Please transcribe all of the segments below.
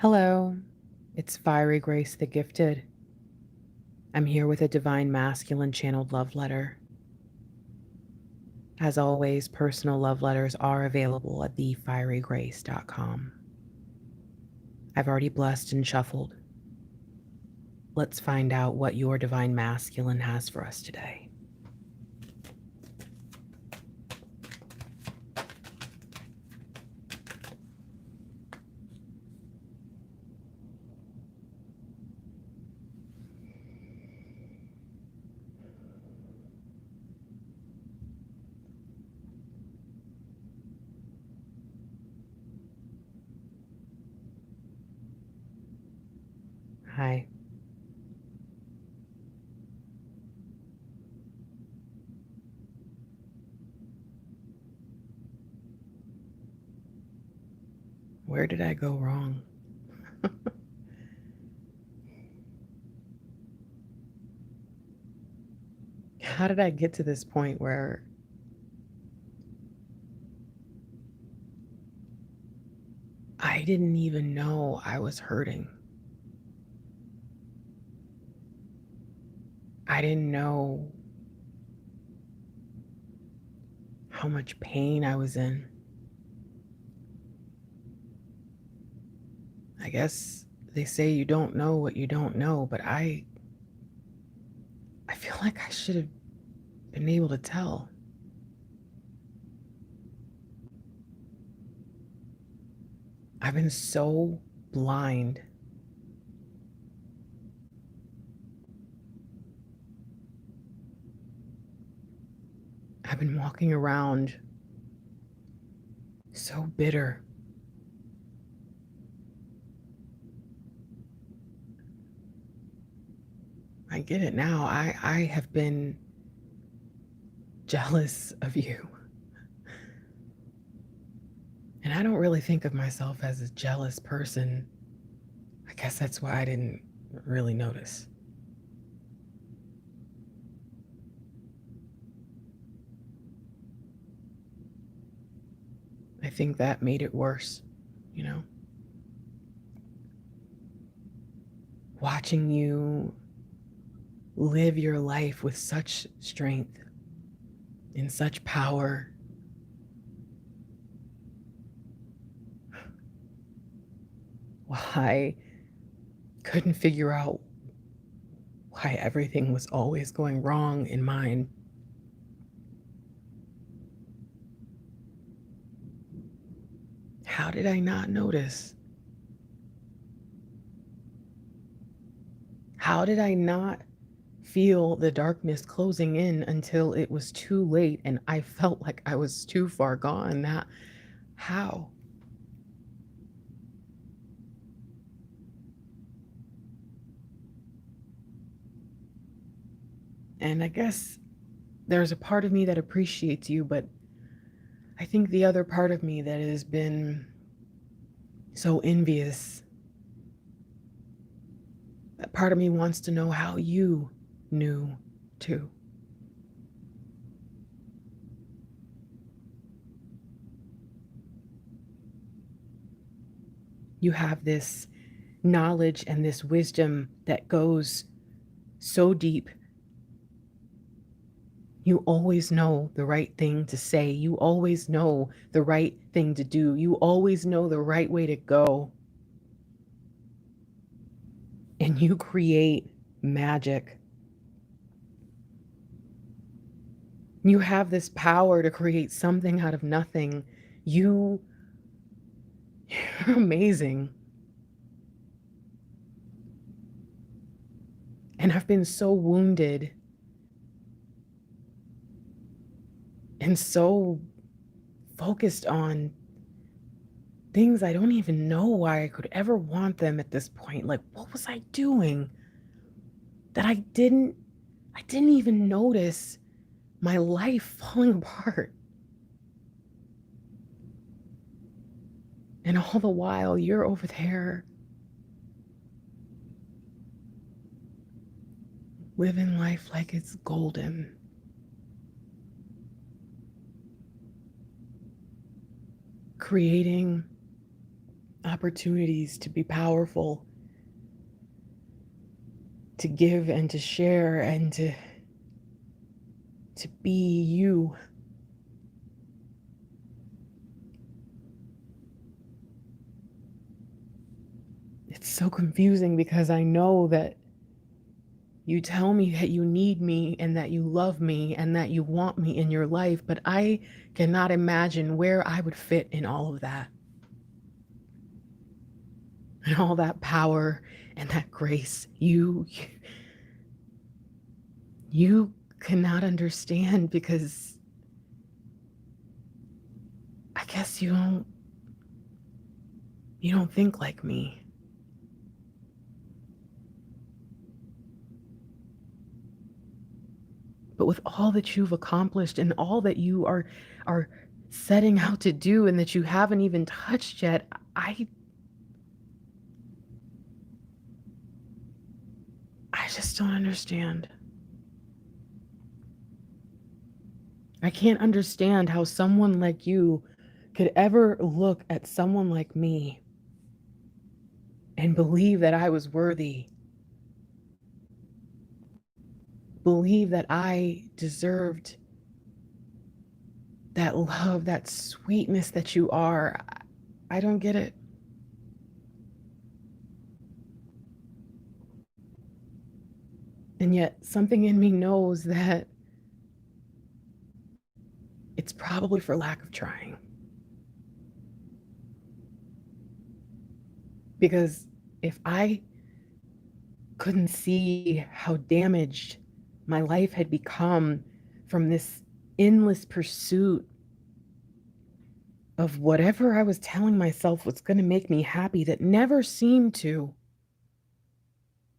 Hello, it's Fiery Grace the Gifted. I'm here with a divine masculine channeled love letter. As always, personal love letters are available at thefierygrace.com. I've already blessed and shuffled. Let's find out what your divine masculine has for us today. Hi. Where did I go wrong? How did I get to this point where I didn't even know I was hurting? I didn't know how much pain I was in. I guess they say you don't know what you don't know, but I feel like I should have been able to tell. I've been so blind. I've been walking around so bitter. I get it now. I have been jealous of you. And I don't really think of myself as a jealous person. I guess that's why I didn't really notice. I think that made it worse, you know? Watching you live your life with such strength and such power. Why couldn't figure out why everything was always going wrong in mine. How did I not notice? How did I not feel the darkness closing in until it was too late and I felt like I was too far gone? How? And I guess there's a part of me that appreciates you, but I think the other part of me that has been so envious, that part of me wants to know how you knew too. You have this knowledge and this wisdom that goes so deep. You always know the right thing to say. You always know the right thing to do. You always know the right way to go. And you create magic. You have this power to create something out of nothing. You're amazing. And I've been so wounded and so focused on things I don't even know why I could ever want them at this point. Like, what was I doing that I didn't even notice my life falling apart? And all the while, you're over there living life like it's golden. Creating opportunities to be powerful, to give and to share and to be you. It's so confusing because I know that you tell me that you need me and that you love me and that you want me in your life, but I cannot imagine where I would fit in all of that. And all that power and that grace. You cannot understand because I guess you don't think like me. But with all that you've accomplished and all that you are setting out to do and that you haven't even touched yet, I just don't understand. I can't understand how someone like you could ever look at someone like me and believe that I was worthy, believe that I deserved that love, that sweetness that you are. I don't get it. And yet something in me knows that it's probably for lack of trying. Because if I couldn't see how damaged my life had become from this endless pursuit of whatever I was telling myself was going to make me happy that never seemed to,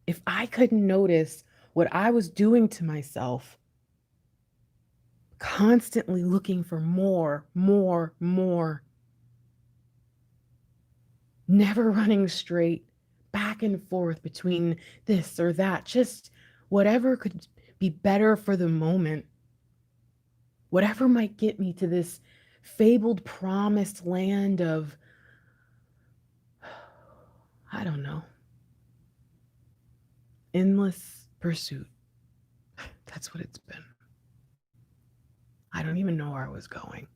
if I couldn't notice what I was doing to myself, constantly looking for more, never running straight, back and forth between this or that, just whatever could be better for the moment, whatever might get me to this fabled promised land of, I don't know, endless pursuit. That's what it's been. I don't even know where I was going.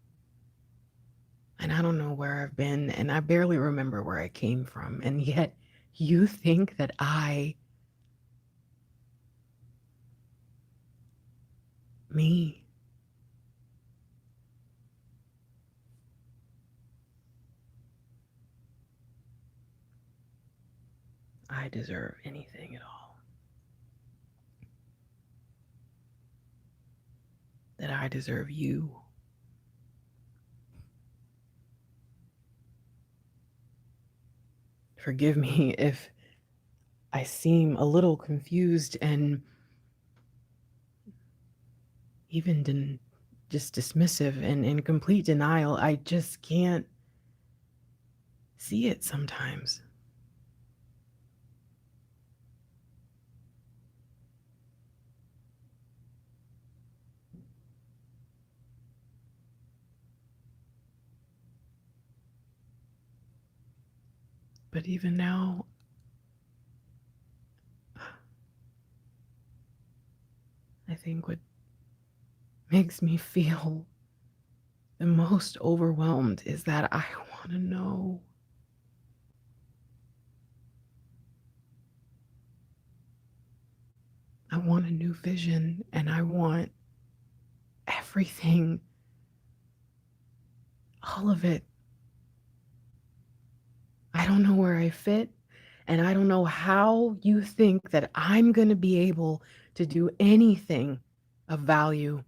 And I don't know where I've been, and I barely remember where I came from. And yet you think that me, I deserve anything at all. That I deserve you. Forgive me if I seem a little confused and even just dismissive and in complete denial. I just can't see it sometimes. But even now, I think what makes me feel the most overwhelmed is that I want to know. I want a new vision and I want everything, all of it. I don't know where I fit, and I don't know how you think that I'm going to be able to do anything of value.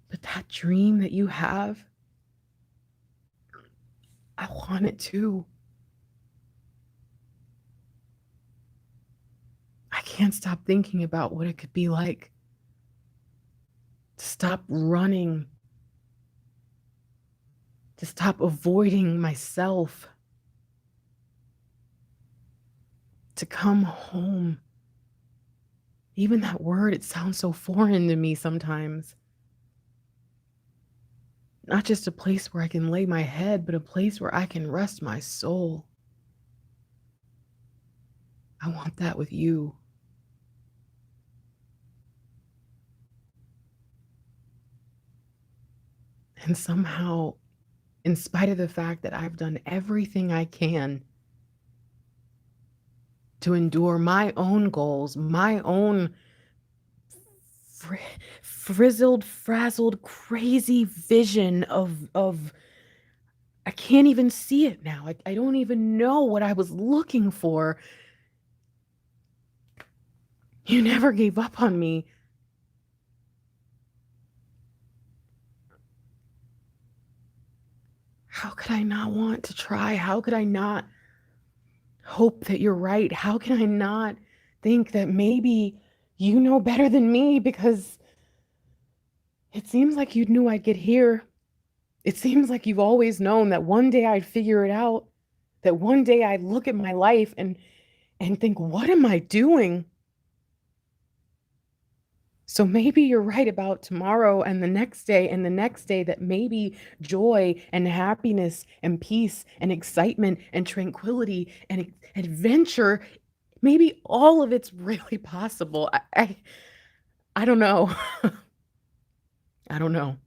But that dream that you have, I want it too. I can't stop thinking about what it could be like to stop running, to stop avoiding myself, to come home. Even that word, it sounds so foreign to me sometimes. Not just a place where I can lay my head, but a place where I can rest my soul. I want that with you. And somehow, in spite of the fact that I've done everything I can to endure my own goals, my own frizzled, frazzled, crazy vision of I can't even see it now. I don't even know what I was looking for. You never gave up on me. How could I not want to try? How could I not hope that you're right? How can I not think that maybe you know better than me? Because it seems like you knew I'd get here. It seems like you've always known that one day I'd figure it out, that one day I'd look at my life and think, what am I doing? So maybe you're right about tomorrow and the next day and the next day, that maybe joy and happiness and peace and excitement and tranquility and adventure, maybe all of it's really possible. I don't know. I don't know.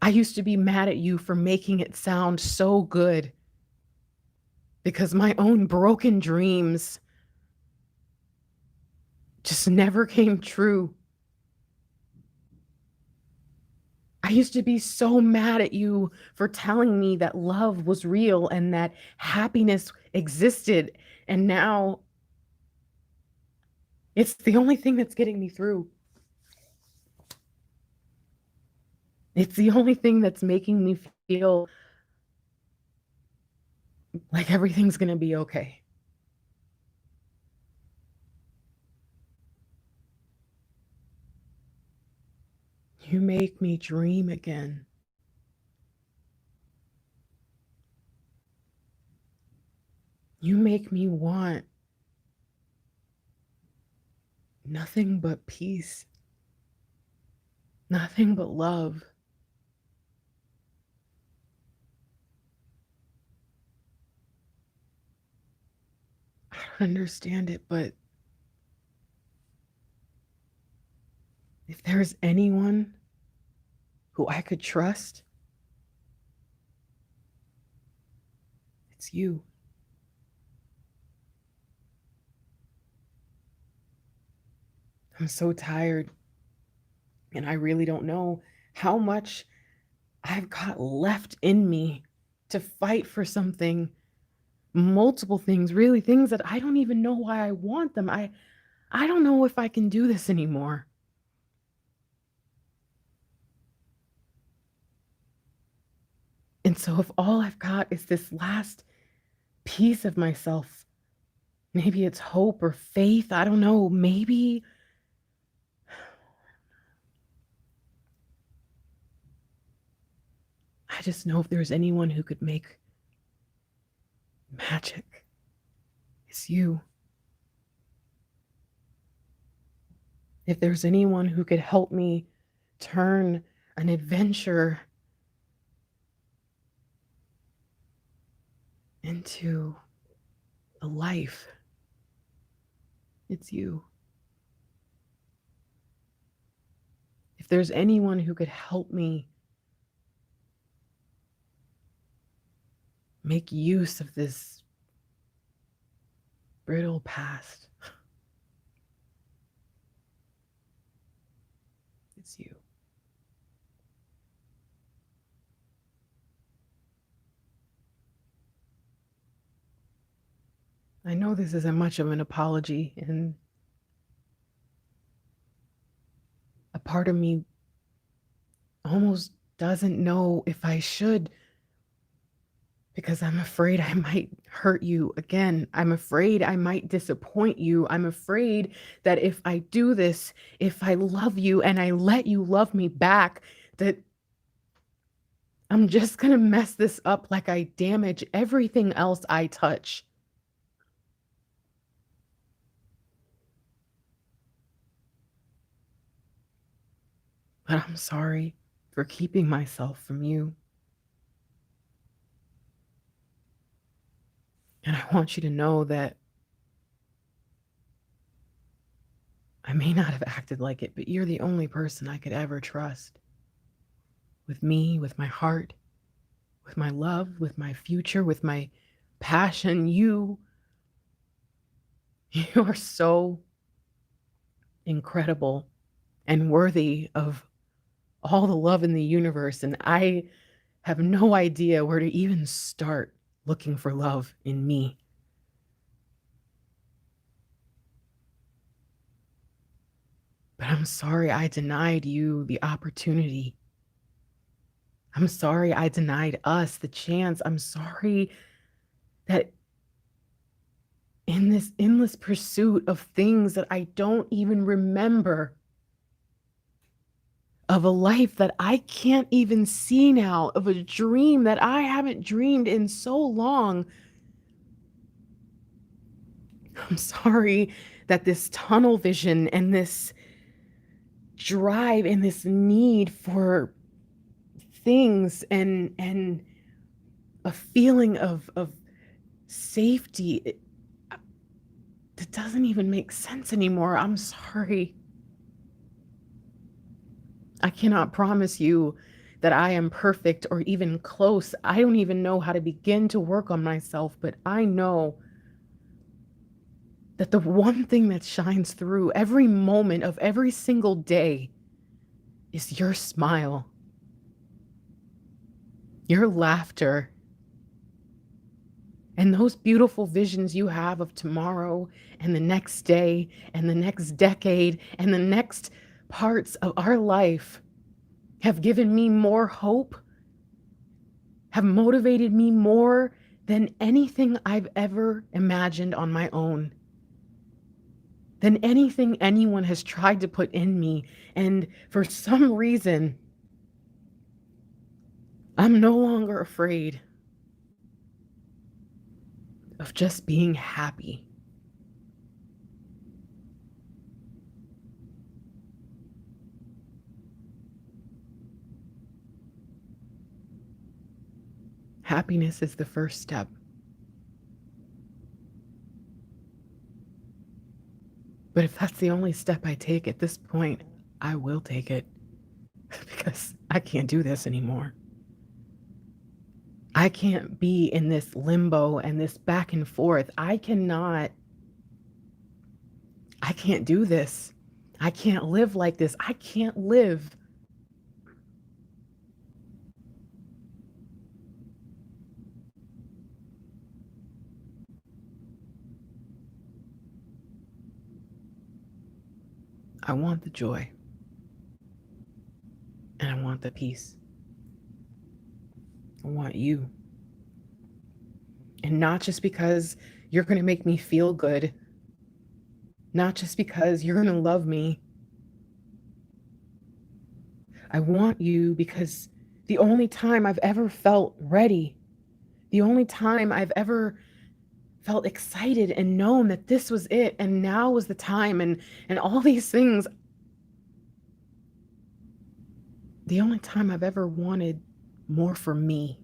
I used to be mad at you for making it sound so good because my own broken dreams just never came true. I used to be so mad at you for telling me that love was real and that happiness existed. And now it's the only thing that's getting me through. It's the only thing that's making me feel like everything's going to be okay. You make me dream again. You make me want nothing but peace, nothing but love. I don't understand it, but if there's anyone who I could trust, it's you. I'm so tired, and I really don't know how much I've got left in me to fight for something, multiple things, really things that I don't even know why I want them. I don't know if I can do this anymore. And so if all I've got is this last piece of myself, maybe it's hope or faith, I don't know, maybe I just know if there's anyone who could make magic, it's you. If there's anyone who could help me turn an adventure into a life, it's you. If there's anyone who could help me make use of this brittle past, it's you. I know this isn't much of an apology, and a part of me almost doesn't know if I should, because I'm afraid I might hurt you again. I'm afraid I might disappoint you. I'm afraid that if I do this, if I love you and I let you love me back, that I'm just going to mess this up like I damage everything else I touch. But I'm sorry for keeping myself from you. And I want you to know that I may not have acted like it, but you're the only person I could ever trust. With me, with my heart, with my love, with my future, with my passion. You are so incredible and worthy of all the love in the universe. And I have no idea where to even start looking for love in me. But I'm sorry I denied you the opportunity. I'm sorry I denied us the chance. I'm sorry that in this endless pursuit of things that I don't even remember, of a life that I can't even see now, of a dream that I haven't dreamed in so long. I'm sorry that this tunnel vision and this drive and this need for things and a feeling of safety, it doesn't even make sense anymore. I'm sorry. I cannot promise you that I am perfect or even close. I don't even know how to begin to work on myself, but I know that the one thing that shines through every moment of every single day is your smile, your laughter, and those beautiful visions you have of tomorrow and the next day and the next decade and the next parts of our life have given me more hope, have motivated me more than anything I've ever imagined on my own, than anything anyone has tried to put in me. And for some reason, I'm no longer afraid of just being happy. Happiness is the first step. But if that's the only step I take at this point, I will take it because I can't do this anymore. I can't be in this limbo and this back and forth. I can't do this. I can't live like this. I can't live. I want the joy and I want the peace. I want you. And not just because you're going to make me feel good, not just because you're going to love me. I want you because the only time I've ever felt ready, the only time I've ever felt excited and known that this was it and now was the time and all these things, the only time I've ever wanted more for me,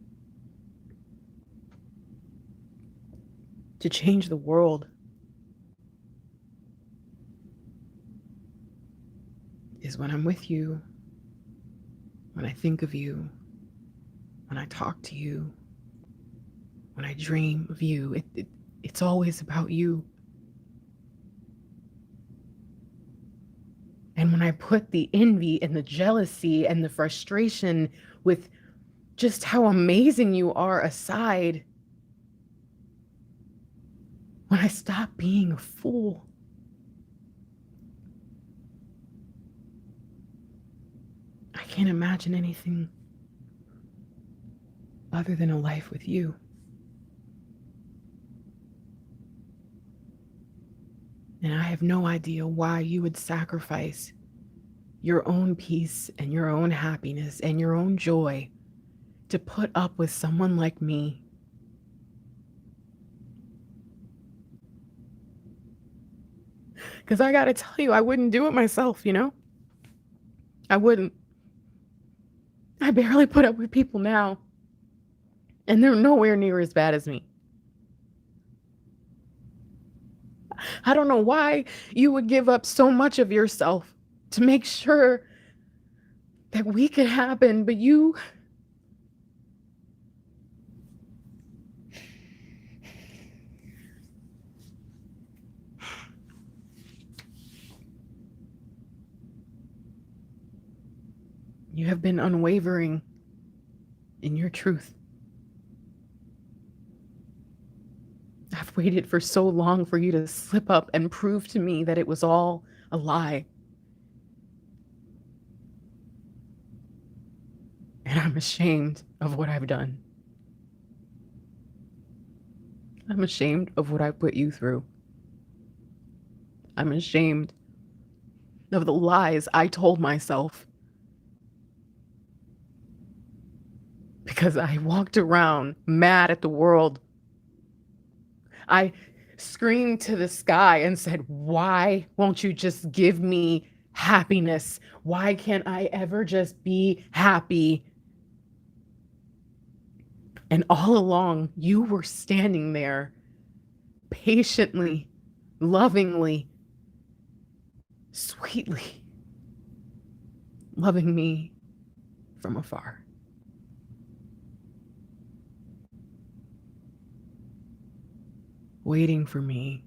to change the world, is when I'm with you, when I think of you, when I talk to you, when I dream of you. It's always about you. And when I put the envy and the jealousy and the frustration with just how amazing you are aside, when I stop being a fool, I can't imagine anything other than a life with you. And I have no idea why you would sacrifice your own peace and your own happiness and your own joy to put up with someone like me. Because I got to tell you, I wouldn't do it myself, I wouldn't. I barely put up with people now, and they're nowhere near as bad as me. I don't know why you would give up so much of yourself to make sure that we could happen, but you have been unwavering in your truth. I've waited for so long for you to slip up and prove to me that it was all a lie. And I'm ashamed of what I've done. I'm ashamed of what I put you through. I'm ashamed of the lies I told myself. Because I walked around mad at the world. I screamed to the sky and said, why won't you just give me happiness? Why can't I ever just be happy? And all along, you were standing there patiently, lovingly, sweetly, loving me from afar. Waiting for me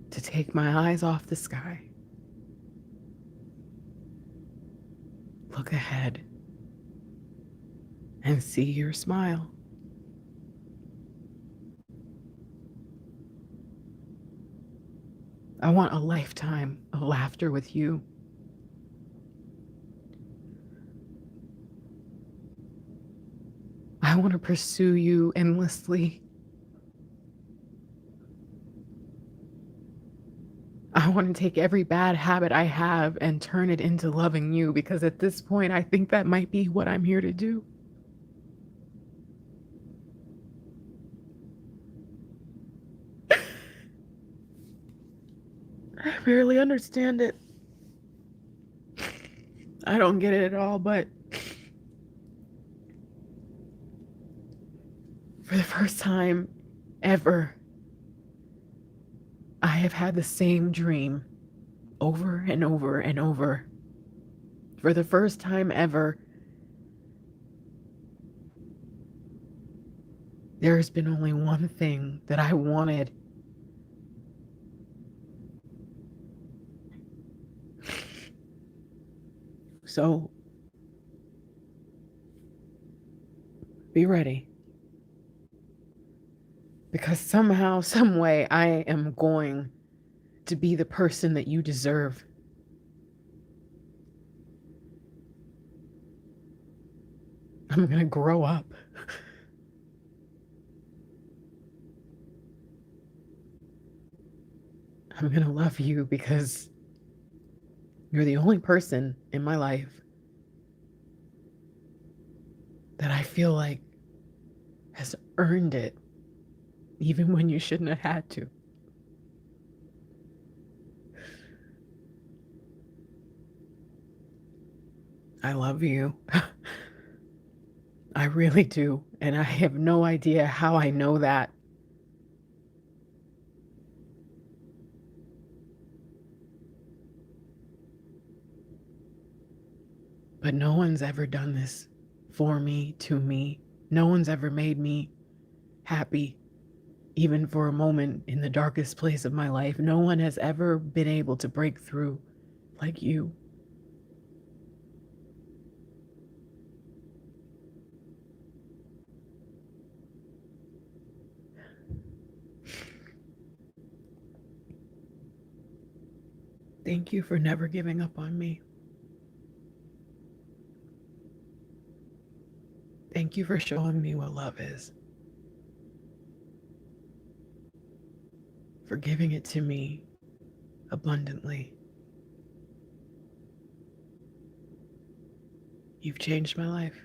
to take my eyes off the sky, look ahead, and see your smile. I want a lifetime of laughter with you. I want to pursue you endlessly. I want to take every bad habit I have and turn it into loving you, because at this point, I think that might be what I'm here to do. I barely understand it. I don't get it at all, but for the first time ever, I have had the same dream over and over and over. For the first time ever, there has been only one thing that I wanted. So, be ready. Because somehow, some way, I am going to be the person that you deserve. I'm gonna grow up. I'm gonna love you because you're the only person in my life that I feel like has earned it, even when you shouldn't have had to. I love you. I really do. And I have no idea how I know that. But no one's ever done this for me, to me. No one's ever made me happy, even for a moment in the darkest place of my life. No one has ever been able to break through like you. Thank you for never giving up on me. Thank you for showing me what love is. For giving it to me abundantly. You've changed my life.